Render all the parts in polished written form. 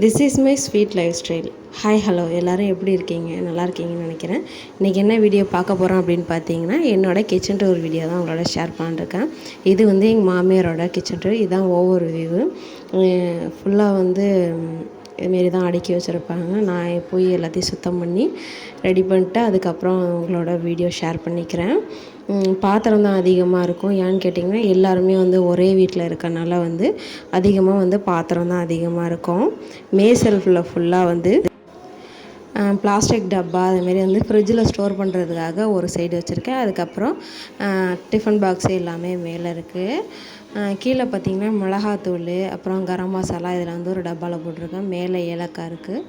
This is my sweet life style. Hi hello எல்லோரும் எப்படி இருக்கீங்க? நல்லா இருக்கீங்கன்னு நினைக்கிறேன். இன்றைக்கி என்ன வீடியோ பார்க்க போகிறோம் அப்படின்னு பார்த்தீங்கன்னா, என்னோடய கிச்சன் டூர் வீடியோ தான் உங்களோட ஷேர் பண்ணிருக்கேன். இது வந்து எங்கள் மாமியாரோட கிச்சன் டூர். இதுதான் ஓவர் வியூவு. ஃபுல்லாக வந்து இதுமாரி தான் அடுக்கி வச்சுருப்பாங்க. நான் போய் எல்லாத்தையும் சுத்தம் பண்ணி ரெடி பண்ணிட்டு அதுக்கப்புறம் உங்களோட வீடியோ ஷேர் பண்ணிக்கிறேன். பாத்திரம் தான் அதிகமாக இருக்கும். ஏன்னு கேட்டிங்கன்னா, எல்லாருமே வந்து ஒரே வீட்டில் இருக்கனால வந்து அதிகமாக வந்து பாத்திரம் தான் அதிகமாக இருக்கும். செல்ஃபில் ஃபுல்லாக வந்து பிளாஸ்டிக் டப்பா அதுமாரி வந்து ஃப்ரிட்ஜில் ஸ்டோர் பண்ணுறதுக்காக ஒரு சைடு வச்சுருக்கேன். அதுக்கப்புறம் டிஃபன் பாக்ஸு எல்லாமே மேலே இருக்குது. கீழே பார்த்திங்கன்னா மிளகாத்தூள், அப்புறம் கரம் மசாலா இதில் வந்து ஒரு டப்பாவில் போட்டிருக்கேன். மேலே ஏலக்காய் இருக்குது.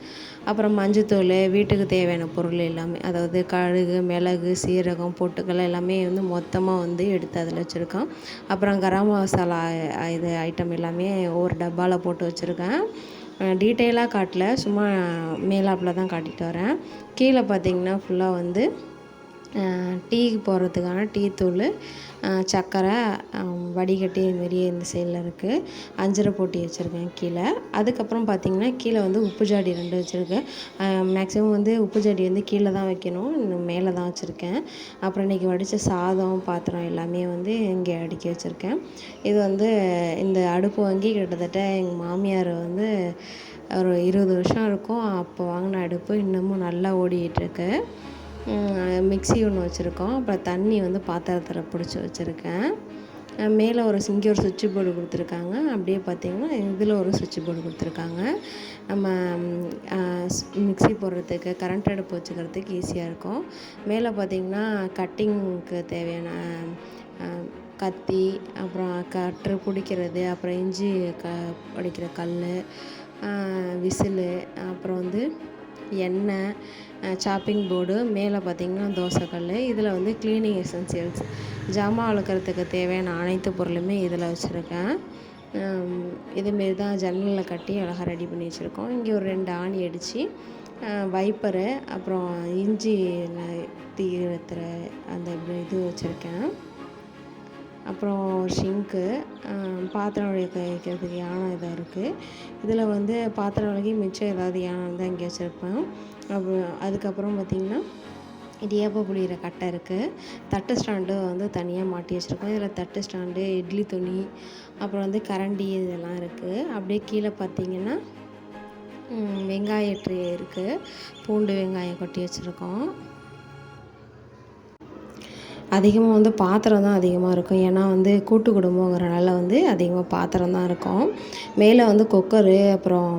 அப்புறம் மஞ்சத்தூள், வீட்டுக்கு தேவையான பொருள் எல்லாமே, அதாவது கடுகு, மிளகு, சீரகம், பொட்டுக்கடலை எல்லாமே வந்து மொத்தமாக வந்து எடுத்து அதில் வச்சுருக்கேன். அப்புறம் கரம் மசாலா இது ஐட்டம் எல்லாமே ஒரு டப்பாவில் போட்டு வச்சுருக்கேன். டீட்டெயிலாக காட்டல, சும்மா மேலாப்பில் தான் காட்டிட்டு வரேன். கீழே பார்த்திங்கன்னா ஃபுல்லாக வந்து டீக்கு போடுறதுக்கான டீ தூள், சர்க்கரை, வடிகட்டி இதுமாரி இந்த சைடில் இருக்குது. அஞ்சரை போட்டி வச்சுருக்கேன் கீழே. அதுக்கப்புறம் பார்த்திங்கன்னா கீழே வந்து உப்பு ஜாடி 2 வச்சுருக்கேன். மேக்ஸிமம் வந்து உப்பு ஜாடி வந்து கீழே தான் வைக்கணும், இன்னும் மேலே தான் வச்சுருக்கேன். அப்புறம் இன்றைக்கி வடித்த சாதம் பாத்திரம் எல்லாமே வந்து இங்கே அடுக்கி வச்சுருக்கேன். இது வந்து இந்த அடுப்பு வாங்கி கிட்டத்தட்ட எங்கள் மாமியார் வந்து ஒரு 20 வருஷம் இருக்கும் அப்போ வாங்கின அடுப்பு. இன்னமும் நல்லா ஓடிக்கிட்டுருக்கு. மிக்ஸி ஒன்று வச்சுருக்கோம். அப்புறம் தண்ணி வந்து பாத்திரத்தில் பிடிச்சி வச்சுருக்கேன். மேலே இங்கே ஒரு சுவிட்சு போர்டு கொடுத்துருக்காங்க. அப்படியே பார்த்திங்கன்னா இதில் ஒரு சுவிட்சு போர்டு கொடுத்துருக்காங்க. நம்ம மிக்ஸி போடுறதுக்கு, கரண்ட் அடுப்பு வச்சுக்கிறதுக்கு ஈஸியாக இருக்கும். மேலே பார்த்திங்கன்னா கட்டிங்க்கு தேவையான கத்தி, அப்புறம் கட்ரு பிடிக்கிறது, அப்புறம் இஞ்சி அடிக்கிற கல், விசிலு, அப்புறம் வந்து எண்ணெய், சாப்பிங் போர்டு, மேலே பார்த்திங்கன்னா தோசைக்கல். இதில் வந்து க்ளீனிங் எசென்சியல்ஸ், ஜாமான் வளர்க்குறதுக்கு தேவையான அனைத்து பொருளுமே இதில் வச்சுருக்கேன். இதுமாரி தான் ஜன்னலில் கட்டி அழகாக ரெடி பண்ணி வச்சுருக்கோம். இங்கே ஒரு 2 ஆணி அடித்து வைப்பரு, அப்புறம் இஞ்சி தீ ஏற்றுற அந்த இது வச்சுருக்கேன். அப்புறம் ஷிங்க்கு, பாத்திரம் வைக்கிறதுக்கு யானை இதாக இருக்குது. இதில் வந்து பாத்திரம் விலகி மிச்சம் ஏதாவது யானை இருந்தால் இங்கே வச்சுருப்பேன். அதுக்கப்புறம் பார்த்திங்கன்னா இடியாப்பம் புளிகிற கட்டை இருக்குது. தட்டு ஸ்டாண்டு வந்து தனியாக மாட்டி வச்சுருக்கோம். இதில் தட்டு ஸ்டாண்டு, இட்லி துணி, அப்புறம் வந்து கரண்டி இதெல்லாம் இருக்குது. அப்படியே கீழே பார்த்திங்கன்னா வெங்காய ட்ரே இருக்குது. பூண்டு வெங்காயம் கொட்டி வச்சுருக்கோம். அதிகமாக வந்து பாத்திரம் தான் அதிகமாக இருக்கும். ஏன்னா வந்து கூட்டு குடும்பங்கிறனால வந்து அதிகமாக பாத்திரம் தான் இருக்கும். மேலே வந்து குக்கரு, அப்புறம்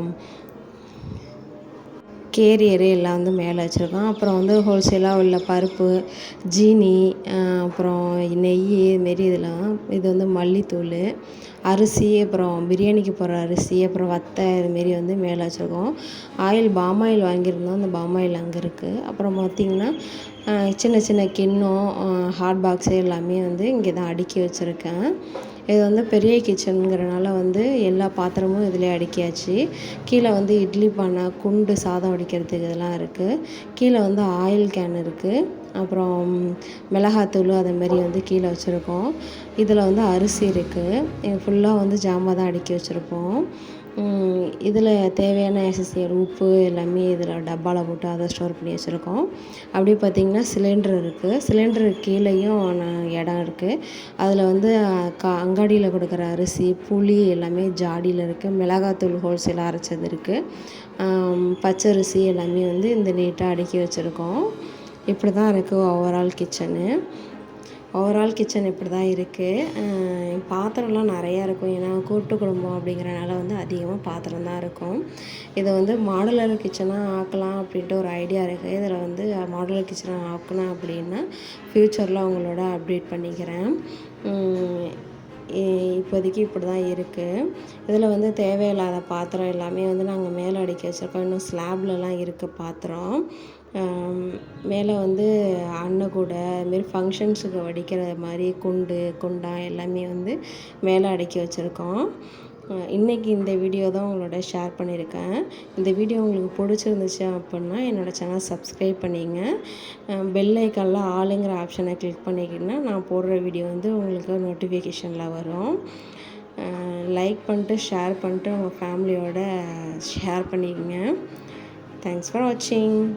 கேரியரு எல்லாம் வந்து மேலே வச்சுருக்கோம். அப்புறம் வந்து ஹோல்சேலாக உள்ள பருப்பு, ஜீனி, அப்புறம் நெய் இதுமாரி இதெல்லாம். இது வந்து மல்லித்தூள், அரிசி, அப்புறம் பிரியாணிக்கு போடுற அரிசி, அப்புறம் வத்தை இதுமாரி வந்து மேலே வச்சுருக்கோம். பாம் ஆயில் வாங்கியிருந்தோம். அந்த பாம் ஆயில் அங்கே இருக்குது. அப்புறம் பார்த்திங்கன்னா சின்ன சின்ன கிண்ணம், ஹாட் பாக்ஸு எல்லாமே வந்து இங்கே தான் அடுக்கி வச்சுருக்கேன். இது வந்து பெரிய கிச்சனுங்கிறனால வந்து எல்லா பாத்திரமும் இதிலே அடுக்கியாச்சு. கீழே வந்து இட்லி பானை, குண்டு சாதம் வடிக்கிறதுக்கு இதெல்லாம் இருக்குது. கீழே வந்து ஆயில் கேன் இருக்குது. அப்புறம் மிளகாத்தூள் அதேமாரி வந்து கீழே வச்சுருக்கோம். இதில் வந்து அரிசி இருக்குது. ஃபுல்லாக வந்து ஜாமான் தான் அடுக்கி வச்சுருப்போம். இதில் தேவையான எசென்சியல் உப்பு எல்லாமே இதில் டப்பாவில் போட்டு அதை ஸ்டோர் பண்ணி வச்சுருக்கோம். அப்படியே பார்த்திங்கன்னா சிலிண்டர் இருக்குது. சிலிண்டருக்கு கீழேயும் இடம் இருக்குது. அதில் வந்து அங்காடியில் கொடுக்குற அரிசி, புளி எல்லாமே ஜாடியில் இருக்குது. மிளகாத்தூள் ஹோல்சேலாக அரைச்சது இருக்குது. பச்சரிசி எல்லாமே வந்து இந்த நீட்டாக அடுக்கி வச்சுருக்கோம். இப்படி தான் இருக்குது ஓவரால் கிச்சன் இப்படி தான் இருக்குது. பாத்திரம்லாம் நிறையா இருக்கும். ஏன்னா கூட்டு குடும்பம் அப்படிங்கிறனால வந்து அதிகமாக பாத்திரம் தான் இருக்கும். இதை வந்து மாடுலர் கிச்சனாக ஆக்கலாம் அப்படின்ட்டு ஒரு ஐடியா இருக்குது. இதில் வந்து மாடுலர் கிச்சனாக ஆக்கணும் அப்படின்னா ஃப்யூச்சரில் அவங்களோட அப்டேட் பண்ணிக்கிறேன். இப்போதைக்கு இப்படி தான் இருக்குது. இதில் வந்து தேவையில்லாத பாத்திரம் எல்லாமே வந்து நாங்கள் மேலே அடுக்கி வச்சுருக்கோம். இன்னும் ஸ்லாப்லலாம் இருக்குது பாத்திரம். மேலே வந்து அன்னக்கூடை இதுமாரி ஃபங்க்ஷன்ஸுக்கு வடிக்கிற மாதிரி குண்டா எல்லாமே வந்து மேலே அடுக்கி வச்சுருக்கோம். இன்றைக்கி இந்த வீடியோ தான் உங்களோட ஷேர் பண்ணியிருக்கேன். இந்த வீடியோ உங்களுக்கு பிடிச்சிருந்துச்சு அப்படின்னா என்னோடய சேனல் சப்ஸ்கிரைப் பண்ணிங்க. பெல் ஐக்கானில் ஆளுங்கிற ஆப்ஷனை கிளிக் பண்ணிக்கிட்டிங்கன்னா நான் போடுற வீடியோ வந்து உங்களுக்கு நோட்டிஃபிகேஷனில் வரும். லைக் பண்ணிட்டு ஷேர் பண்ணிட்டு உங்கள் ஃபேமிலியோட ஷேர் பண்ணிக்கோங்க. தேங்க்ஸ் ஃபார் வாட்சிங்.